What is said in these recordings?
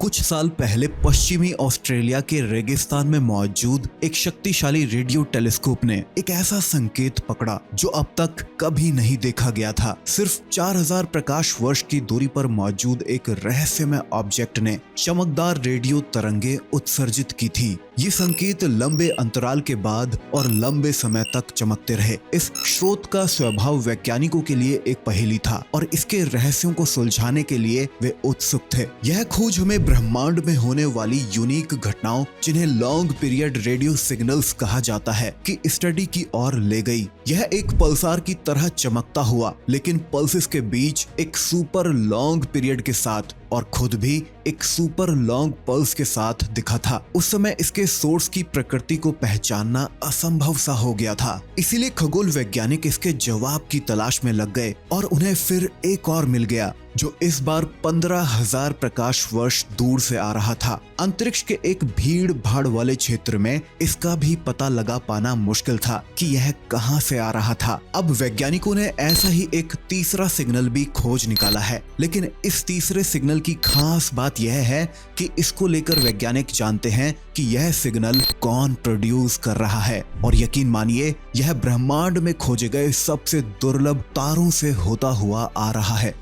कुछ साल पहले पश्चिमी ऑस्ट्रेलिया के रेगिस्तान में मौजूद एक शक्तिशाली रेडियो टेलीस्कोप ने एक ऐसा संकेत पकड़ा जो अब तक कभी नहीं देखा गया था। सिर्फ 4000 प्रकाश वर्ष की दूरी पर मौजूद एक रहस्यमय ऑब्जेक्ट ने चमकदार रेडियो तरंगे उत्सर्जित की थी। ये संकेत लंबे अंतराल के बाद और लंबे समय तक चमकते रहे। इस स्रोत का स्वभाव वैज्ञानिकों के लिए एक पहेली था और इसके रहस्यों को सुलझाने के लिए वे उत्सुक थे। यह खोज हमें ब्रह्मांड में होने वाली यूनिक घटनाओं, जिन्हें लॉन्ग पीरियड रेडियो सिग्नल्स कहा जाता है, की स्टडी की ओर ले गई। यह एक पल्सार की तरह चमकता हुआ, लेकिन पल्सेस के बीच एक सुपर लॉन्ग पीरियड के साथ और खुद भी एक सुपर लॉन्ग पल्स के साथ दिखा था। उस समय इसके सोर्स की प्रकृति को पहचानना असंभव सा हो गया था। इसीलिए खगोल वैज्ञानिक इसके जवाब की तलाश में लग गए और उन्हें फिर एक और मिल गया, जो इस बार 15,000 प्रकाश वर्ष दूर से आ रहा था। अंतरिक्ष के एक भीड़ भाड़ वाले क्षेत्र में इसका भी पता लगा पाना मुश्किल था कि यह कहां से आ रहा था। अब वैज्ञानिकों ने ऐसा ही एक तीसरा सिग्नल भी खोज निकाला है, लेकिन इस तीसरे सिग्नल की खास बात यह है कि इसको लेकर वैज्ञानिक जानते हैं कि यह सिग्नल कौन प्रोड्यूस कर रहा है। और यकीन मानिए, यह ब्रह्मांड में खोजे गए सबसे दुर्लभ तारों से होता हुआ आ रहा है।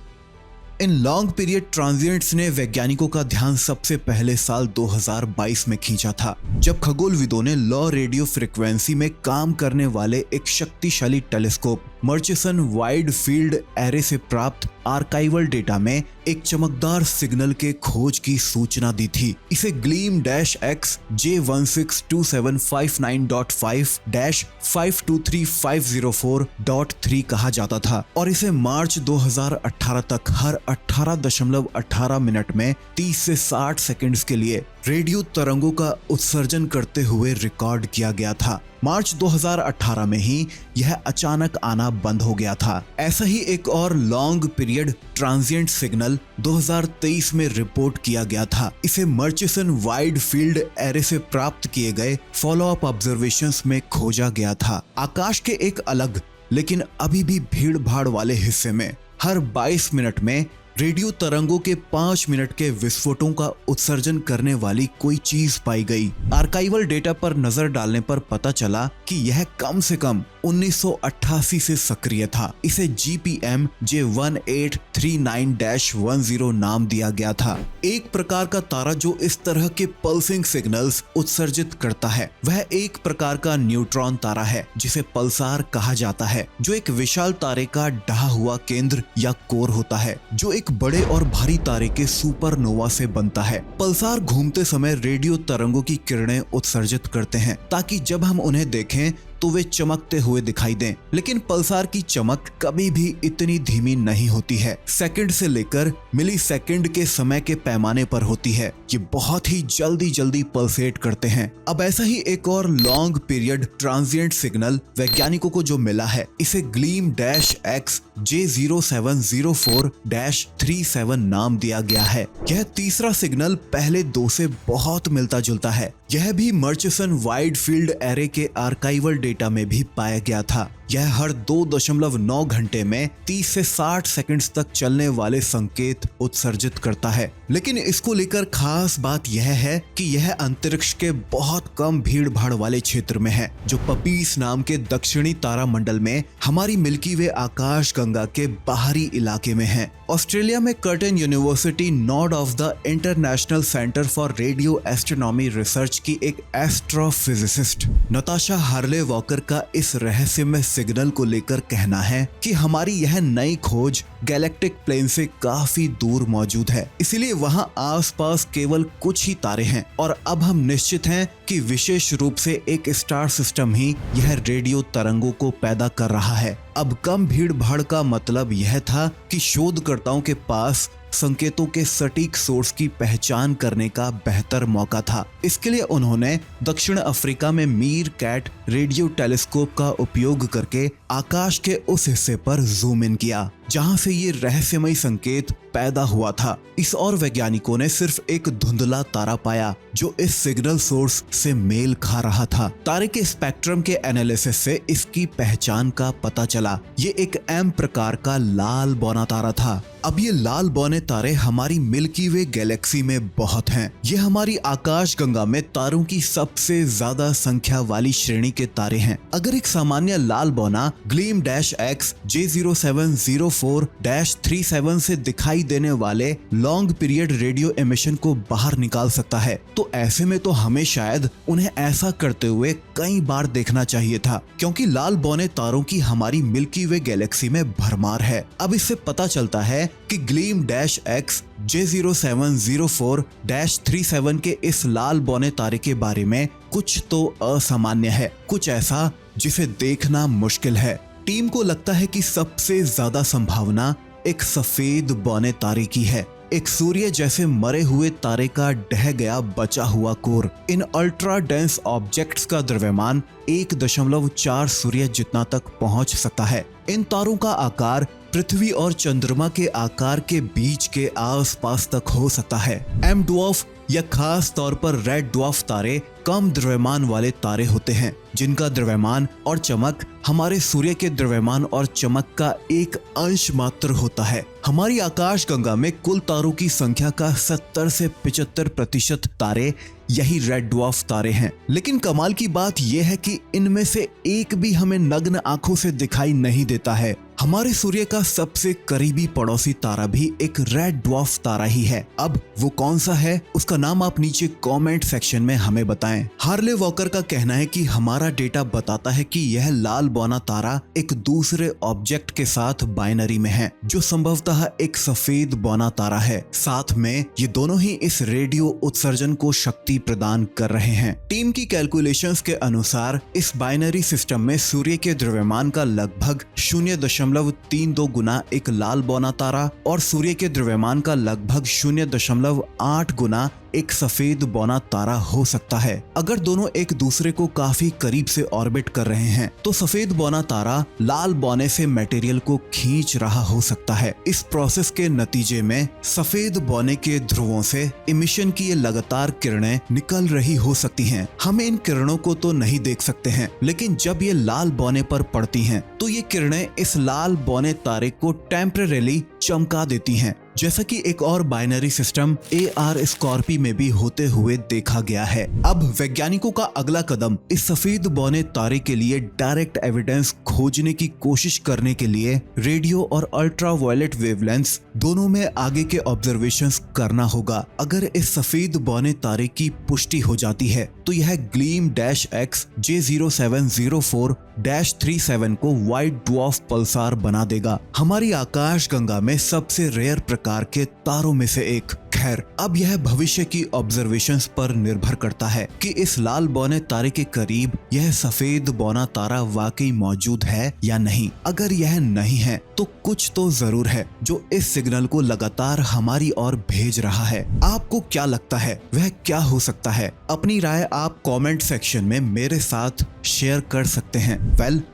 इन लॉन्ग पीरियड ट्रांजिएंट्स ने वैज्ञानिकों का ध्यान सबसे पहले साल 2022 में खींचा था, जब खगोलविदों ने लौ रेडियो फ्रीक्वेंसी में काम करने वाले एक शक्तिशाली telescope Murchison wide field array से प्राप्त आर्काइवल डेटा में एक चमकदार सिग्नल के खोज की सूचना दी थी। इसे GLEAM-X J162959-523504.3 कहा जाता था और इसे मार्च 2018 तक हर 18.18 मिनट में 30 से 60 सेकंड्स के लिए रेडियो तरंगों का उत्सर्जन करते हुए रिकॉर्ड किया गया था। मार्च 2018 में ही यह अचानक आना बंद हो गया था। ऐसा ही एक और लॉन्ग पीरियड ट्रांजिएंट सिग्नल 2023 में रिपोर्ट किया गया था। इसे मर्चिसन वाइड फील्ड एरे से प्राप्त किए गए फॉलो अप ऑब्जर्वेशंस में खोजा गया था। आकाश के एक अलग लेकिन अभी भी भीड़ भाड़ वाले हिस्से में हर 22 मिनट में रेडियो तरंगों के 5 मिनट के विस्फोटों का उत्सर्जन करने वाली कोई चीज पाई गई। आर्काइवल डेटा पर नजर डालने पर पता चला कि यह कम से कम 1988 से सक्रिय था। इसे GPM J1839-10 नाम दिया गया था। एक प्रकार का तारा जो इस तरह के पल्सिंग सिग्नल्स उत्सर्जित करता है, वह एक प्रकार का न्यूट्रॉन तारा है जिसे पल्सार कहा जाता है, जो एक विशाल तारे का ढहा हुआ केंद्र या कोर होता है, जो एक बड़े और भारी तारे के सुपरनोवा से बनता है। पल्सार घूमते समय रेडियो तरंगों की किरणें उत्सर्जित करते हैं ताकि जब हम उन्हें देखें तो वे चमकते हुए दिखाई दें। लेकिन पल्सार की चमक कभी भी इतनी धीमी नहीं होती है, सेकंड से लेकर मिली सेकंड के समय के पैमाने पर होती है। ये बहुत ही जल्दी पल्सेट करते हैं। अब ऐसा ही एक और लॉन्ग पीरियड ट्रांजिएंट सिग्नल वैज्ञानिकों को जो मिला है, इसे GLEAM-X J0704-37 नाम दिया गया है। यह तीसरा सिग्नल पहले दो से बहुत मिलता जुलता है। यह भी मर्चिसन वाइड फील्ड एरे के आर्काइवल डेटा में भी पाया गया था। यह हर 2.9 घंटे में 30 से 60 सेकंड्स तक चलने वाले संकेत उत्सर्जित करता है। लेकिन इसको लेकर खास बात यह है कि यह अंतरिक्ष के बहुत कम भीड़ भाड़ वाले क्षेत्र में है, जो पपीस नाम के दक्षिणी तारामंडल में हमारी मिल्की वे आकाश गंगा के बाहरी इलाके में है। ऑस्ट्रेलिया में curtain university Nord of the international centre for radio astronomy research की एक एस्ट्रोफिजिसिस्ट नताशा हार्ले वॉकर का इस रहस्यमय सिग्नल को लेकर कहना है कि हमारी यह नई खोज गैलेक्टिक प्लेन से काफी दूर मौजूद है, इसीलिए वहां आसपास केवल कुछ ही तारे हैं और अब हम निश्चित हैं कि विशेष रूप से एक स्टार सिस्टम ही यह रेडियो तरंगों को पैदा कर रहा है। अब कम भीड़ भाड़ का मतलब यह था कि शोधकर्ताओं के पास संकेतों के सटीक सोर्स की पहचान करने का बेहतर मौका था। इसके लिए उन्होंने दक्षिण अफ्रीका में मीर कैट रेडियो टेलीस्कोप का उपयोग करके आकाश के उस हिस्से पर जूम इन किया। जहां से ये रहस्यमय संकेत पैदा हुआ था। इस और वैज्ञानिकों ने सिर्फ एक धुंधला तारा पाया जो इस सिग्नल सोर्स से मेल खा रहा था। तारे के स्पेक्ट्रम के एनालिसिस से इसकी पहचान का पता चला। ये एक एम प्रकार का लाल बौना तारा था। अब ये लाल बौने तारे हमारी मिल्की वे गैलेक्सी में बहुत हैं। ये हमारी आकाश गंगा में तारों की सबसे ज्यादा संख्या वाली श्रेणी के तारे हैं। अगर एक सामान्य लाल बौना GLEAM-X J0704-37 से दिखाई देने वाले लॉन्ग पीरियड रेडियो एमिशन को बाहर निकाल सकता है, तो ऐसे में तो हमें शायद उन्हें ऐसा करते हुए कई बार देखना चाहिए था, क्योंकि लाल बौने तारों की हमारी मिल्की वे गैलेक्सी में भरमार है। अब इससे पता चलता है कि GLEAM-X J0704-37 के इस लाल बौने तारे के बारे में कुछ तो असामान्य है, कुछ ऐसा जिसे देखना मुश्किल है। टीम को लगता है कि सबसे ज्यादा संभावना एक सफेद बौने तारे की है, एक सूर्य जैसे मरे हुए तारे का ढह गया बचा हुआ कोर। इन अल्ट्रा डेंस ऑब्जेक्ट्स का द्रव्यमान 1.4 सूर्य जितना तक पहुंच सकता है। इन तारों का आकार पृथ्वी और चंद्रमा के आकार के बीच के आसपास तक हो सकता है। एम ड्वार्फ या खास तौर पर रेड ड्वार्फ तारे कम द्रव्यमान वाले तारे होते हैं, जिनका द्रव्यमान और चमक हमारे सूर्य के द्रव्यमान और चमक का एक अंश मात्र होता है। हमारी आकाश गंगा में कुल तारों की संख्या का 70 से 75% तारे यही रेड ड्वार्फ तारे हैं। लेकिन कमाल की बात यह है कि इनमें से एक भी हमें नग्न आंखों से दिखाई नहीं देता है। हमारे सूर्य का सबसे करीबी पड़ोसी तारा भी एक रेड ड्वार्फ तारा ही है। अब वो कौन सा है, उसका नाम आप नीचे कमेंट सेक्शन में हमें बताएं। हार्ले वॉकर का कहना है कि हमारा डेटा बताता है कि यह लाल बौना तारा एक दूसरे ऑब्जेक्ट के साथ बाइनरी में है, जो संभवतः एक सफेद बौना तारा है। साथ में ये दोनों ही इस रेडियो उत्सर्जन को शक्ति प्रदान कर रहे हैं। टीम की कैलकुलेशंस के अनुसार इस बाइनरी सिस्टम में सूर्य के द्रव्यमान का लगभग 0.32 गुना एक लाल बौना तारा और सूर्य के द्रव्यमान का लगभग 0.8 गुना एक सफेद बौना तारा हो सकता है। अगर दोनों एक दूसरे को काफी करीब से ऑर्बिट कर रहे हैं, तो सफेद बौना तारा लाल बौने से मटेरियल को खींच रहा हो सकता है। इस प्रोसेस के नतीजे में सफेद बौने के ध्रुवों से इमिशन की ये लगातार किरणें निकल रही हो सकती हैं। हम इन किरणों को तो नहीं देख सकते हैं, लेकिन जब ये लाल बौने पर पड़ती हैं, तो ये किरणें इस लाल बौने तारे को टेम्परेरीली चमका देती हैं, जैसा कि एक और बाइनरी सिस्टम AR स्कॉर्पी में भी होते हुए देखा गया है। अब वैज्ञानिकों का अगला कदम इस सफेद बौने तारे के लिए डायरेक्ट एविडेंस खोजने की कोशिश करने के लिए रेडियो और अल्ट्रावायलेट वेवलेंथ्स दोनों में आगे के ऑब्जर्वेशंस करना होगा। अगर इस सफेद बौने तारे की पुष्टि हो जाती है, तो यह GLEAM-X J0704-37 को व्हाइट ड्वार्फ पल्सार बना देगा, हमारी आकाश गंगा में सबसे रेयर प्रकार के तारों में से एक। खैर, अब यह भविष्य की ऑब्जर्वेशंस पर निर्भर करता है कि इस लाल बौने तारे के करीब यह सफेद बौना तारा वाकई मौजूद है या नहीं। अगर यह नहीं है, तो कुछ तो जरूर है जो इस सिग्नल को लगातार हमारी ओर भेज रहा है। आपको क्या लगता है, वह क्या हो सकता है? अपनी राय आप कमेंट सेक्शन में मेरे साथ शेयर कर सकते हैं।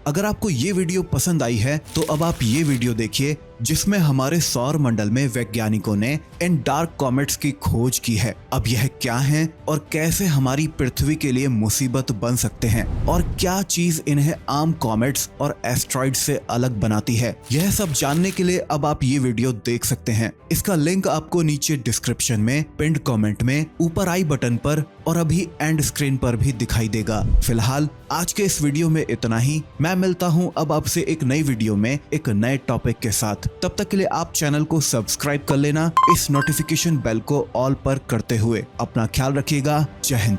अगर आपको ये वीडियो पसंद आई है, तो अब आप ये वीडियो देखिए जिसमें हमारे सौर मंडल में वैज्ञानिकों ने इन डार्क कॉमेट्स की खोज की है। अब यह क्या हैं और कैसे हमारी पृथ्वी के लिए मुसीबत बन सकते हैं, और क्या चीज इन्हें आम कॉमेट्स और एस्ट्रॉइड से अलग बनाती है, यह सब जानने के लिए अब आप ये वीडियो देख सकते हैं। इसका लिंक आपको नीचे डिस्क्रिप्शन में, पिन्ड कमेंट में, ऊपर आई बटन पर और अभी एंड स्क्रीन पर भी दिखाई देगा। फिलहाल आज के इस वीडियो में इतना ही। मैं मिलता हूँ अब आपसे एक नई वीडियो में एक नए टॉपिक के साथ। तब तक के लिए आप चैनल को सब्सक्राइब कर लेना, इस नोटिफिकेशन बेल को ऑल पर करते हुए। अपना ख्याल रखिएगा। जय हिंद।